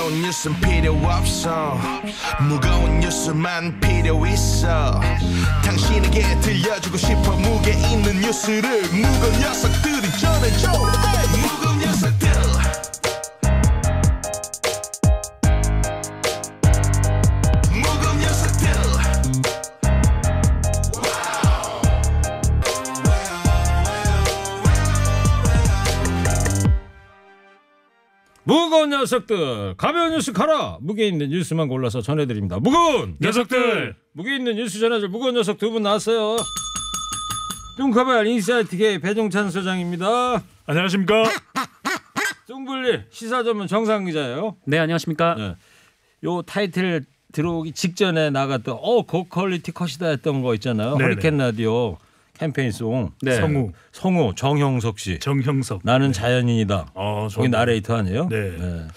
무거운 뉴스는 필요 없어. 무거운 뉴스만 필요 있어. 당신에게 들려주고 싶어. 무게 있는 뉴스를 무거운 녀석들이 전해줘. 무거운 녀석들. 무거운 녀석들, 가벼운 뉴스 가라. 무게 있는 뉴스만 골라서 전해드립니다. 무거운 녀석들, 무게 있는 뉴스 전해줄 무거운 녀석 두 분 나왔어요. 뚱커발 인사이트K 배종찬 소장입니다. 안녕하십니까. 뚱블리 시사 전문 정상 기자예요. 네, 안녕하십니까. 네. 요 타이틀 들어오기 직전에 나갔던 고퀄리티 컷이다 했던 거 있잖아요. 네네. 허리케인 라디오 캠페인송. 네. 성우 정형석 씨. 정형석. 나는 자연인이다. 거기 좋네. 나레이터 아니에요? 네. 네.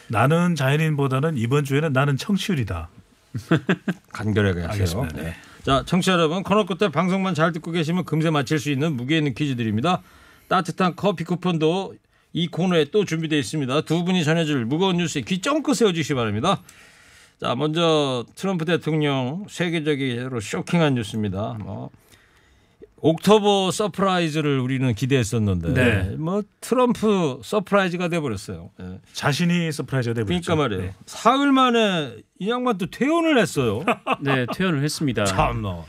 나는 자연인보다는 이번 주에는 나는 청취율이다. 간결하게 하세요. 알겠습니다. 네. 자, 청취자 여러분, 코너 끝에 방송만 잘 듣고 계시면 금세 맞힐 수 있는 무게 있는 퀴즈 드립니다. 따뜻한 커피 쿠폰도 이 코너에 또 준비되어 있습니다. 두 분이 전해줄 무거운 뉴스에 귀 쫑긋 세워주시기 바랍니다. 자, 먼저 트럼프 대통령 세계적으로 쇼킹한 뉴스입니다. 옥토버 서프라이즈를 우리는 기대했었는데 네. 트럼프 서프라이즈가 돼버렸어요. 네. 자신이 서프라이즈가 돼버렸죠. 그러니까 말이에요. 네. 사흘 만에 이 양반 또 퇴원을 했어요. 네, 퇴원을 했습니다. 참나.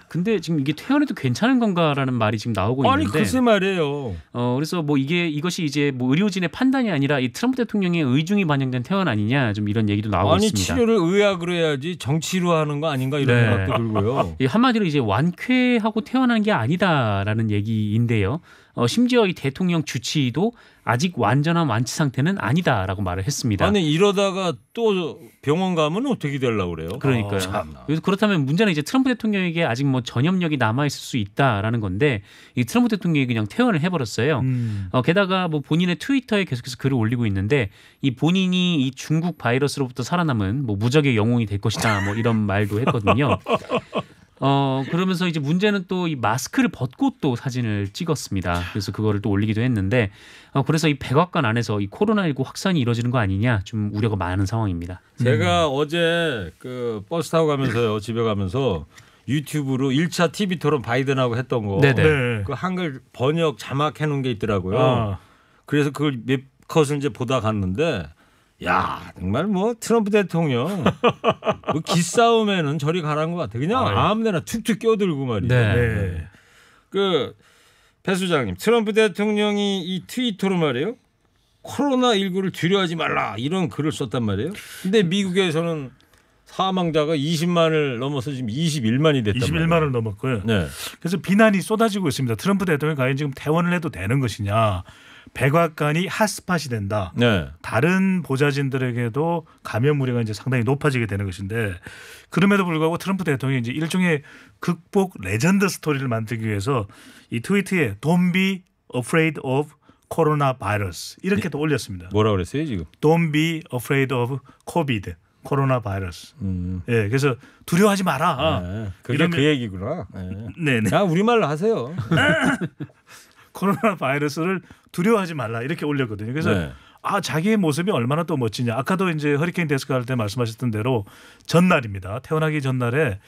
근데 지금 이게 퇴원해도 괜찮은 건가라는 말이 지금 나오고 아니 있는데. 글쎄 말이에요. 그래서 이것이 이제 의료진의 판단이 아니라 이 트럼프 대통령의 의중이 반영된 퇴원 아니냐 좀 이런 얘기도 나오고 아니 있습니다. 치료를 의학으로 해야지 정치로 하는 거 아닌가 이런 네. 생각도 들고요. 한마디로 이제 완쾌하고 퇴원한 게 아니다라는 얘기인데요. 심지어 이 대통령 주치의도 아직 완전한 완치 상태는 아니다라고 말을 했습니다. 아니 이러다가 또 병원 가면 어떻게 되려고 그래요? 그러니까요. 그래서 그렇다면 문제는 이제 트럼프 대통령에게 아직 전염력이 남아 있을 수 있다라는 건데 이 트럼프 대통령이 그냥 퇴원을 해버렸어요. 게다가 본인의 트위터에 계속해서 글을 올리고 있는데 이 본인이 이 중국 바이러스로부터 살아남은 무적의 영웅이 될 것이다 이런 말도 했거든요. 그러면서 이제 문제는 또 이 마스크를 벗고 또 사진을 찍었습니다. 그래서 그거를 또 올리기도 했는데 그래서 이 백악관 안에서 이 코로나19 확산이 이뤄지는 거 아니냐 좀 우려가 많은 상황입니다. 제가 어제 그 버스 타고 가면서요 집에 가면서 유튜브로 1차 TV 토론 바이든하고 했던 거, 네. 그 한글 번역 자막해 놓은 게 있더라고요. 그래서 그걸 몇 컷을 이제 보다 갔는데. 야 정말 트럼프 대통령 기싸움에는 저리 가라는 것 같아. 그냥 아무데나 툭툭 껴들고 말이에요. 네. 배 수장님, 트럼프 대통령이 이 트위터로 말이에요. 코로나19를 두려워하지 말라 이런 글을 썼단 말이에요. 근데 미국에서는 사망자가 20만을 넘어서 지금 21만이 됐단 말이에요. 21만을 넘었고요. 네. 그래서 비난이 쏟아지고 있습니다. 트럼프 대통령이 과연 지금 퇴원을 해도 되는 것이냐. 백악관이 핫스팟이 된다. 네. 다른 보좌진들에게도 감염 우려가 이제 상당히 높아지게 되는 것인데 그럼에도 불구하고 트럼프 대통령이 이제 일종의 극복 레전드 스토리를 만들기 위해서 이 트위터에 Don't be afraid of coronavirus 이렇게도 올렸습니다. 뭐라 그랬어요 지금? Don't be afraid of COVID. 코로나 바이러스. 예, 그래서 두려워하지 마라. 네. 그게 그 얘기구나. 네, 네. 야, 우리말로 하세요. 코로나 바이러스를 두려워하지 말라 이렇게 올렸거든요. 그래서 자기의 모습이 얼마나 또 멋지냐. 아까도 이제 허리케인 데스크 할 때 말씀하셨던 대로 전날입니다. 퇴원하기 전날에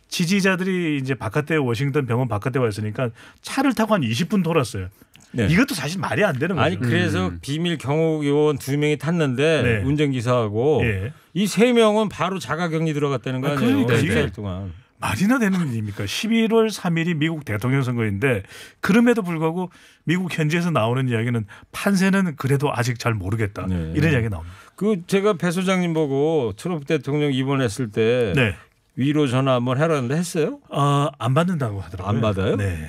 지지자들이 이제 바깥에 워싱턴 병원 바깥에 와 있으니까 차를 타고 한 20분 돌았어요. 네. 이것도 사실 말이 안 되는 거죠. 아니 그래서 비밀 경호 요원 2명이 탔는데 운전기사하고 이 3명은 바로 자가격리 들어갔다는 거 아니에요? 그러니까 이게 동안. 말이나 되는 일입니까? 11월 3일이 미국 대통령 선거인데 그럼에도 불구하고 미국 현지에서 나오는 이야기는 판세는 그래도 아직 잘 모르겠다. 이런 이야기 나옵니다. 제가 배 소장님 보고 트럼프 대통령 입원했을 때 위로 전화 한번 해라는데 했어요? 안 받는다고 하더라고요. 안 받아요? 네.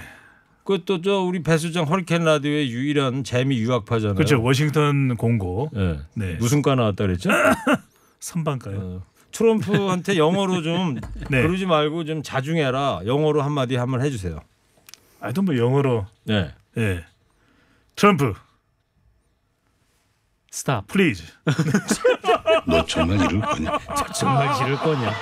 그것도 우리 배 소장 허리케인 라디오의 유일한 재미 유학파잖아요. 그렇죠. 워싱턴 공고. 네. 무슨 과 나왔다 그랬죠? 선반가요. 트럼프한테 영어로 좀 그러지 말고 좀 자중해라. 영어로 한마디 한번 해주세요. 아또 영어로. 네. 트럼프. 스탑. 플리즈. 너 정말 이럴 거냐? 정말 이럴 거냐?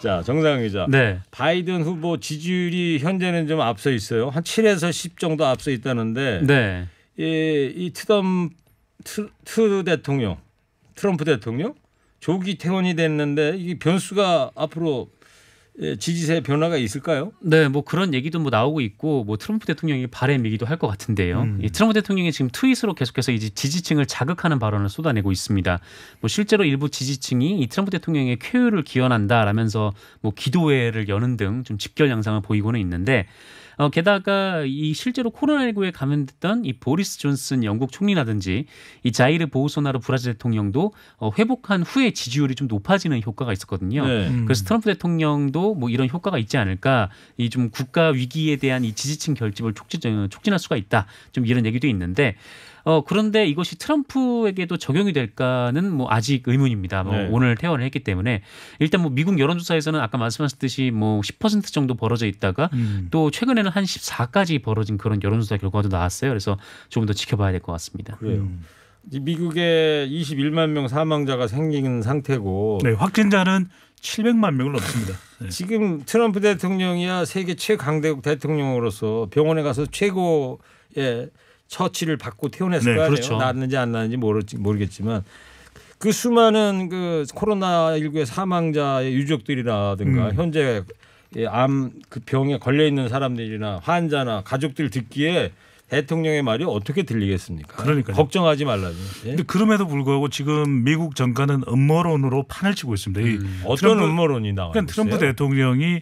자, 정상 기자. 바이든 후보 지지율이 현재는 좀 앞서 있어요. 한 7에서 10 정도 앞서 있다는데. 이 트럼프 대통령 조기 퇴원이 됐는데 이게 변수가 앞으로 지지세 변화가 있을까요? 네, 뭐 그런 얘기도 뭐 나오고 있고 뭐 트럼프 대통령이 바람이기도 할 것 같은데요. 이 트럼프 대통령이 지금 트윗으로 계속해서 이제 지지층을 자극하는 발언을 쏟아내고 있습니다. 뭐 실제로 일부 지지층이 이 트럼프 대통령의 쾌유를 기원한다라면서 뭐 기도회를 여는 등 좀 집결 양상을 보이고는 있는데 게다가 이 실제로 코로나19에 감염됐던 이 보리스 존슨 영국 총리라든지 이 자이르 보우소나루 브라질 대통령도 회복한 후에 지지율이 좀 높아지는 효과가 있었거든요. 네. 그래서 트럼프 대통령도 뭐 이런 효과가 있지 않을까, 이 좀 국가 위기에 대한 이 지지층 결집을 촉진할 수가 있다. 좀 이런 얘기도 있는데. 그런데 이것이 트럼프에게도 적용이 될까는 뭐 아직 의문입니다. 뭐 네. 오늘 퇴원을 했기 때문에 일단 뭐 미국 여론조사에서는 아까 말씀하셨듯이 뭐 10% 정도 벌어져 있다가 또 최근에는 한 14까지 벌어진 그런 여론조사 결과도 나왔어요. 그래서 조금 더 지켜봐야 될 것 같습니다. 그래요. 미국에 21만 명 사망자가 생긴 상태고 네, 확진자는 700만 명을 넘습니다. 네. 지금 트럼프 대통령이야 세계 최강대국 대통령으로서 병원에 가서 최고의 처치를 받고 퇴원했을 네, 거 아니에요. 그렇죠. 낫는지 안 낫는지 모르겠지만 그 수많은 그 코로나19의 사망자의 유족들이라든가 현재 암 그 병에 걸려 있는 사람들이나 환자나 가족들 듣기에 대통령의 말이 어떻게 들리겠습니까? 그러니까요. 걱정하지 말라죠. 예? 근데 그럼에도 불구하고 지금 미국 정가는 음모론으로 판을 치고 있습니다. 이 어떤 음모론이 나와요? 그러니까 트럼프 대통령이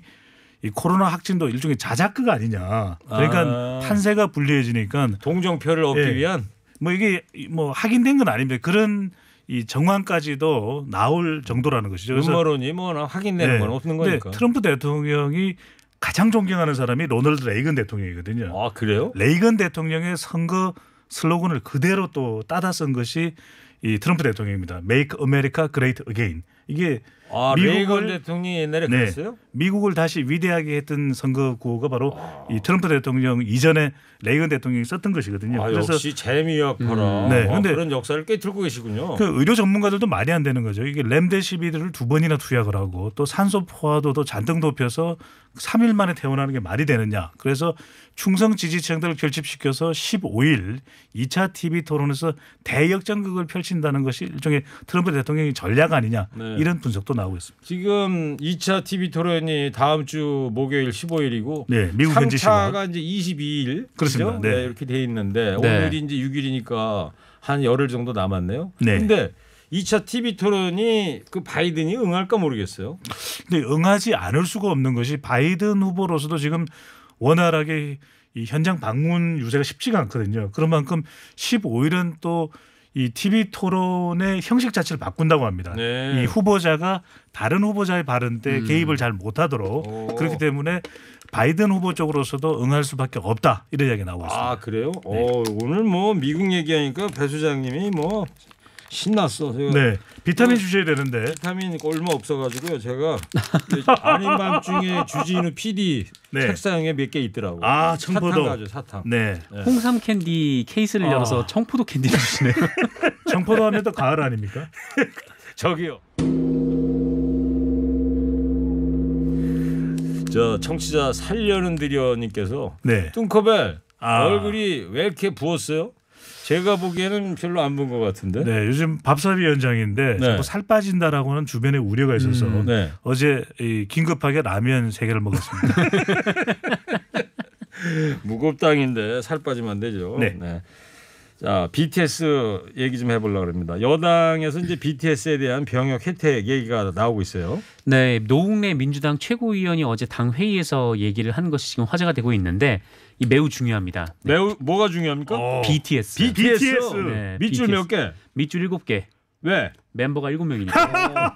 이 코로나 확진도 일종의 자작극 아니냐. 그러니까 판세가 불리해지니까 동정표를 얻기 예. 위한 뭐 이게 뭐 확인된 건 아닙니다. 그런 이 정황까지도 나올 정도라는 것이죠. 그래서 음모론이 뭐 확인되는 건 없는 근데 거니까. 트럼프 대통령이 가장 존경하는 사람이 로널드 레이건 대통령이거든요. 아 그래요? 레이건 대통령의 선거 슬로건을 그대로 또 따다 쓴 것이 이 트럼프 대통령입니다. Make America Great Again. 이게 레이건 대통령이 옛날에 네, 그랬어요? 미국을 다시 위대하게 했던 선거 구호가 바로 이 트럼프 대통령 이전에 레이건 대통령이 썼던 것이거든요. 그래서 역시 재미역퍼라. 네, 근데 그런 역사를 꿰뚫고 계시군요. 그 의료 전문가들도 말이 안 되는 거죠. 이게 렘데시비르를 2번이나 투약을 하고 또 산소 포화도도 잔뜩 높여서 3일 만에 퇴원하는 게 말이 되느냐. 그래서 충성 지지층들을 결집시켜서 15일 2차 TV 토론에서 대역전극을 펼친다는 것이 일종의 트럼프 대통령의 전략 아니냐. 네. 이런 분석도 나오고 있습니다. 지금 2차 TV 토론이 다음 주 목요일 15일이고 네, 미국 현지 시간. 3차가 이제 22일 그렇습니다. 그죠? 네. 이렇게 돼 있는데 네. 오늘이 이제 6일이니까 한 열흘 정도 남았네요. 네. 근데 2차 TV 토론이 그 바이든이 응할까 모르겠어요. 근데 응하지 않을 수가 없는 것이 바이든 후보로서도 지금 원활하게 이 현장 방문 유세가 쉽지가 않거든요. 그런 만큼 15일은 또 이 TV 토론의 형식 자체를 바꾼다고 합니다. 네. 이 후보자가 다른 후보자의 발언 때 개입을 잘 못하도록 그렇기 때문에 바이든 후보 쪽으로서도 응할 수밖에 없다 이런 이야기가 나오고 있습니다. 아 그래요? 오늘 뭐 미국 얘기하니까 배 소장님이 뭐 신났어. 제가 네, 비타민 주셔야 되는데. 비타민 얼마 없어가지고요. 제가 아닌 밤중에 주진우 PD 네. 책상에 몇 개 있더라고. 아, 청포도. 사탕 가져 사탕. 네, 홍삼 캔디 케이스를 열어서 청포도 캔디를 주시네요. 청포도 하면 또 가을 아닙니까? 저기요. 저 청취자 살려는 드려님께서 네. 뚱커벨 아. 얼굴이 왜 이렇게 부었어요? 제가 보기에는 별로 안 본 것 같은데. 네, 요즘 밥삽이 현장인데 네. 자꾸 살 빠진다라고는 주변에 우려가 있어서 네. 어제 이 긴급하게 라면 3개를 먹었습니다. 무겁당인데 살 빠지면 안 되죠. 네. 자, BTS 얘기 좀 해보려고 합니다. 여당에서 이제 BTS에 대한 병역 혜택 얘기가 나오고 있어요. 네, 노웅래 민주당 최고위원이 어제 당 회의에서 얘기를 한 것이 지금 화제가 되고 있는데 이 매우 중요합니다. 네. 매우 뭐가 중요합니까? BTS. BTS. 네, 밑줄 BTS. 몇 개? 밑줄 7개. 왜? 멤버가 7명이니까.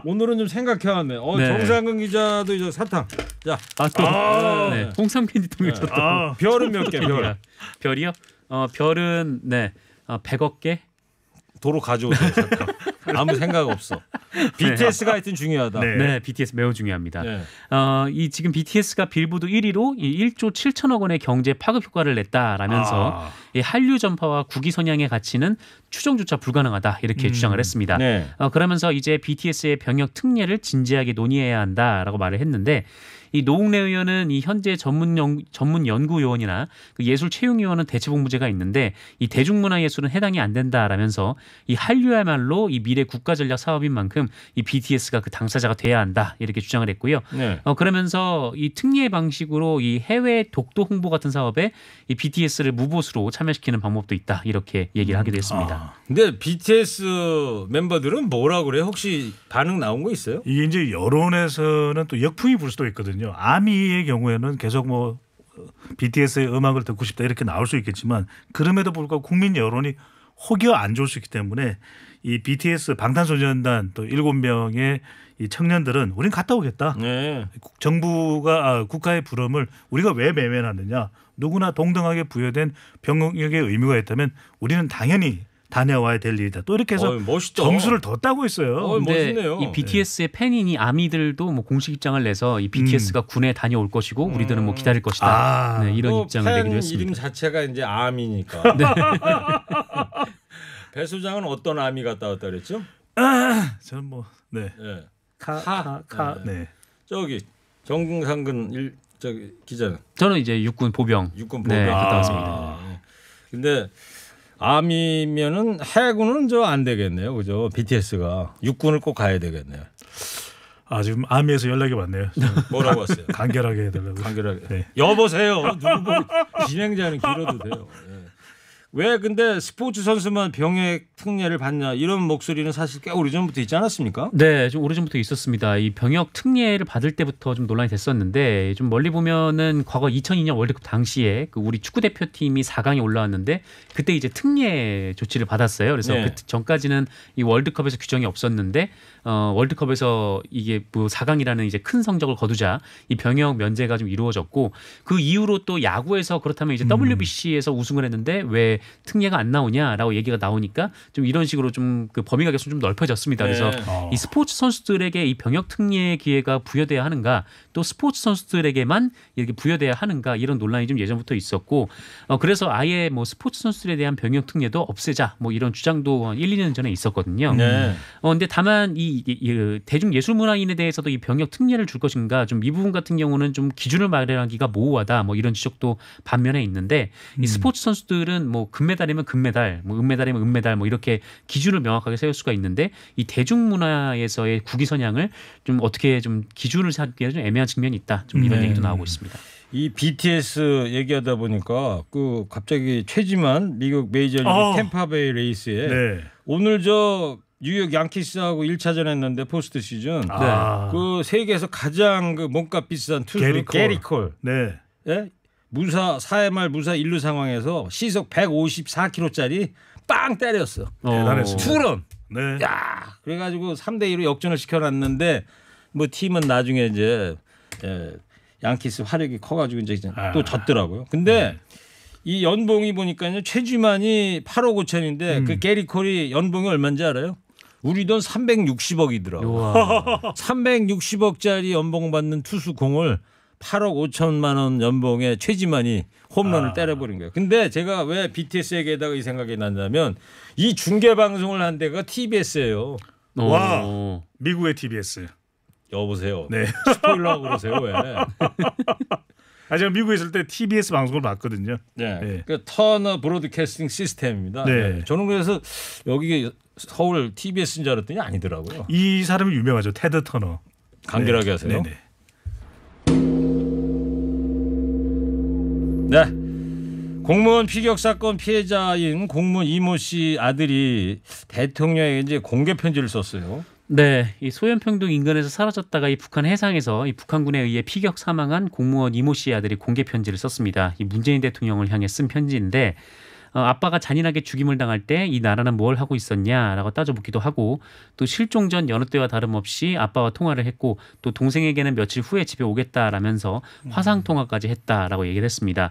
오늘은 좀 생각해왔네. 네. 정상근 기자도 이제 사탕. 자, 네. 홍삼 캔디 통을 줬다. 별은 몇 개? 별. 별이요? 별은 100억 개. 도로 가져오세요. 사탕. 아무 생각 없어. BTS가 하여튼 중요하다. 네. 네, BTS 매우 중요합니다. 네. 이 지금 BTS가 빌보드 1위로 이 1조 7천억 원의 경제 파급 효과를 냈다라면서 이 한류 전파와 국위 선양의 가치는 추정조차 불가능하다 이렇게 주장을 했습니다. 네. 그러면서 이제 BTS의 병역 특례를 진지하게 논의해야 한다라고 말을 했는데 이 노웅래 의원은 이 현재 전문 연구요원이나 그 예술체육요원은 대체복무제가 있는데 이 대중문화예술은 해당이 안 된다라면서 이 한류야말로 이 미래 국가전략 사업인 만큼 이 BTS가 그 당사자가 돼야 한다 이렇게 주장을 했고요. 네. 그러면서 이 특례 방식으로 이 해외 독도 홍보 같은 사업에 이 BTS를 무보수로 참여시키는 방법도 있다 이렇게 얘기를 하기도 했습니다. 근데 BTS 멤버들은 뭐라고 그래요? 혹시 반응 나온 거 있어요? 이게 이제 여론에서는 또 역풍이 불 수도 있거든요. 아미의 경우에는 계속 뭐 BTS의 음악을 듣고 싶다 이렇게 나올 수 있겠지만 그럼에도 불구하고 국민 여론이 혹여 안 좋을 수 있기 때문에 이 BTS 방탄소년단 또 7명의 이 청년들은 우린 갔다 오겠다. 네. 정부가 국가의 부름을 우리가 왜 외면하느냐. 누구나 동등하게 부여된 병역의 의무가 있다면 우리는 당연히 다녀와야 될 일이다. 또 이렇게 해서 멋있다. 점수를 더 따고 있어요. 근데 멋있네요. 이 BTS의 팬인 이 아미들도 뭐 공식 입장을 내서 이 BTS가 군에 다녀올 것이고 우리들은 뭐 기다릴 것이다. 네, 이런 입장을 내기도 팬 했습니다. 이름 자체가 이제 아미니까. 배 소장은 어떤 아미 갔다 왔다 그랬죠? 저는 뭐 네. 네. 네. 저기 정상근 저기 기자는 저는 이제 육군 보병. 육군 네, 보병. 갔다 왔습니다. 네. 근데 아미면은 해군은 저 안 되겠네요, 그죠? BTS가 육군을 꼭 가야 되겠네요. 지금 아미에서 연락이 왔네요. 뭐라고 왔어요? 간결하게 해달라고. 간결하게. 네. 여보세요. 누구 보고 진행자는 길어도 돼요. 네. 왜 근데 스포츠 선수만 병역 특례를 받냐 이런 목소리는 사실 꽤 오래전부터 있지 않았습니까? 네, 좀 오래전부터 있었습니다. 이 병역 특례를 받을 때부터 좀 논란이 됐었는데 좀 멀리 보면은 과거 2002년 월드컵 당시에 그 우리 축구 대표팀이 4강에 올라왔는데 그때 이제 특례 조치를 받았어요. 그래서 네. 그 전까지는 이 월드컵에서 규정이 없었는데 월드컵에서 이게 뭐 4강이라는 이제 큰 성적을 거두자 이 병역 면제가 좀 이루어졌고 그 이후로 또 야구에서 그렇다면 이제 WBC에서 우승을 했는데 왜 특례가 안 나오냐라고 얘기가 나오니까 좀 이런 식으로 좀 그 범위가 계속 좀 넓혀졌습니다. 그래서 네. 이 스포츠 선수들에게 이 병역 특례의 기회가 부여돼야 하는가 또 스포츠 선수들에게만 이렇게 부여돼야 하는가 이런 논란이 좀 예전부터 있었고 그래서 아예 뭐 스포츠 선수들에 대한 병역 특례도 없애자 뭐 이런 주장도 한 1, 2년 전에 있었거든요. 네. 근데 다만 이 대중 예술문화인에 대해서도 이 병역 특례를 줄 것인가 좀 이 부분 같은 경우는 좀 기준을 마련하기가 모호하다 뭐 이런 지적도 반면에 있는데 이 스포츠 선수들은 뭐 금메달이면 금메달, 뭐 은메달이면 은메달 뭐 이렇게 기준을 명확하게 세울 수가 있는데 이 대중문화에서의 국위 선양을 좀 어떻게 좀 기준을 삼기가 좀 애매한 측면이 있다. 좀 이런 얘기도 나오고 있습니다. 이 BTS 얘기하다 보니까 그 갑자기 최지만 미국 메이저리그 템파베이 레이스에 네. 오늘 저 뉴욕 양키스하고 1차전 했는데 포스트 시즌 그 세계에서 가장 그 몸값 비싼 투수 게리 콜. 네. 예? 무사 4회 말 무사 1루 상황에서 시속 154km짜리 빵 때렸어. 대단했습니다. 투런. 네. 야, 그래가지고 3대2로 역전을 시켜놨는데 뭐 팀은 나중에 이제 양키스 화력이 커가지고 이제 또 졌더라고요. 근데 이 연봉이 보니까요 최지만이 8억 5천인데 그 게리 콜이 연봉이 얼마인지 알아요? 우리 돈 360억이더라고. 360억짜리 연봉 받는 투수 공을 8억 5천만 원 연봉에 최지만이 홈런을 때려버린 거예요. 근데 제가 왜 BTS 얘기에다가 이 생각이 났냐면 이 중계 방송을 한 데가 TBS예요. 와, 미국의 TBS. 여보세요. 네. 스포일러하고 그러세요 왜? 제가 미국에 있을 때 TBS 방송을 봤거든요. 네. 네. 그 터너 브로드캐스팅 시스템입니다. 네. 저는 그래서 여기 서울 TBS인 줄 알았더니 아니더라고요. 이 사람이 유명하죠. 테드 터너. 간결하게 하세요. 네네. 네. 공무원 피격 사건 피해자인 공무원 이모 씨 아들이 대통령에게 이제 공개 편지를 썼어요. 네, 이 소연평등 인근에서 사라졌다가 이 북한 해상에서 이 북한군에 의해 피격 사망한 공무원 이모 씨의 아들이 공개 편지를 썼습니다. 이 문재인 대통령을 향해 쓴 편지인데 아빠가 잔인하게 죽임을 당할 때 이 나라는 뭘 하고 있었냐라고 따져묻기도 하고 또 실종 전 여느 때와 다름없이 아빠와 통화를 했고 또 동생에게는 며칠 후에 집에 오겠다라면서 화상 통화까지 했다라고 얘기를 했습니다.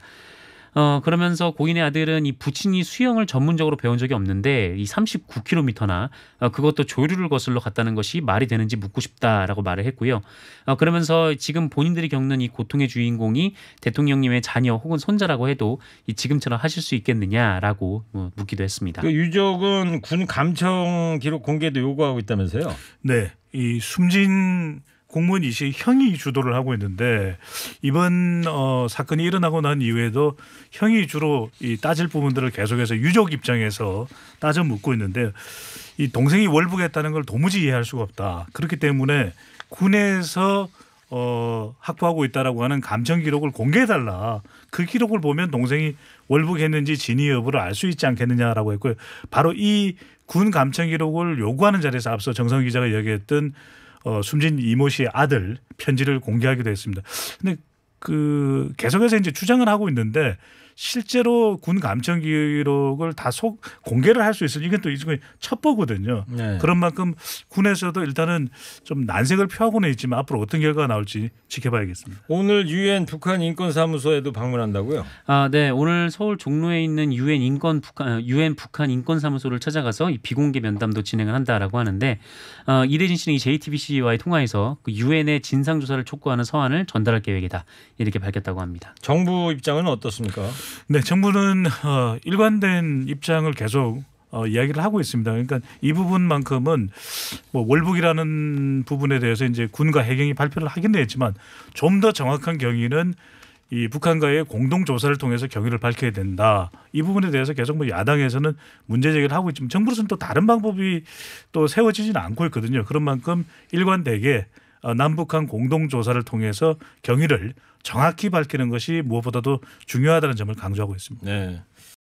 그러면서 고인의 아들은 이 부친이 수영을 전문적으로 배운 적이 없는데 이 39km나 그것도 조류를 거슬러 갔다는 것이 말이 되는지 묻고 싶다라고 말을 했고요. 그러면서 지금 본인들이 겪는 이 고통의 주인공이 대통령님의 자녀 혹은 손자라고 해도 이 지금처럼 하실 수 있겠느냐라고 묻기도 했습니다. 그 유족은 군 감청 기록 공개도 요구하고 있다면서요? 네, 이 숨진 공무원 이시 형이 주도를 하고 있는데 이번 사건이 일어나고 난 이후에도 형이 주로 이 따질 부분들을 계속해서 유족 입장에서 따져 묻고 있는데 이 동생이 월북했다는 걸 도무지 이해할 수가 없다. 그렇기 때문에 군에서 확보하고 있다라고 하는 감청 기록을 공개해달라. 그 기록을 보면 동생이 월북했는지 진위 여부를 알 수 있지 않겠느냐라고 했고요. 바로 이 군 감청 기록을 요구하는 자리에서 앞서 정성 기자가 이야기했던 숨진 이모 씨의 아들 편지를 공개하기도 했습니다. 근데 그 계속해서 이제 주장을 하고 있는데 실제로 군 감청 기록을 다 공개를 할 수 있으니 이건 또 이중에 첩보거든요. 네. 그런 만큼 군에서도 일단은 좀 난색을 표하고는 있지만 앞으로 어떤 결과가 나올지 지켜봐야겠습니다. 오늘 유엔 북한 인권사무소에도 방문한다고요? 네. 오늘 서울 종로에 있는 유엔 북한 인권사무소를 찾아가서 이 비공개 면담도 진행을 한다라고 하는데 이대진 씨는 이 JTBC와의 통화에서 그 유엔의 진상 조사를 촉구하는 서한을 전달할 계획이다 이렇게 밝혔다고 합니다. 정부 입장은 어떻습니까? 네, 정부는 일관된 입장을 계속 이야기를 하고 있습니다. 그러니까 이 부분만큼은 뭐 월북이라는 부분에 대해서 이제 군과 해경이 발표를 하긴 했지만 좀 더 정확한 경위는 이 북한과의 공동 조사를 통해서 경위를 밝혀야 된다. 이 부분에 대해서 계속 뭐 야당에서는 문제 제기를 하고 있지만 정부로서는 또 다른 방법이 또 세워지지는 않고 있거든요. 그런 만큼 일관되게 남북한 공동 조사를 통해서 경위를 정확히 밝히는 것이 무엇보다도 중요하다는 점을 강조하고 있습니다. 네.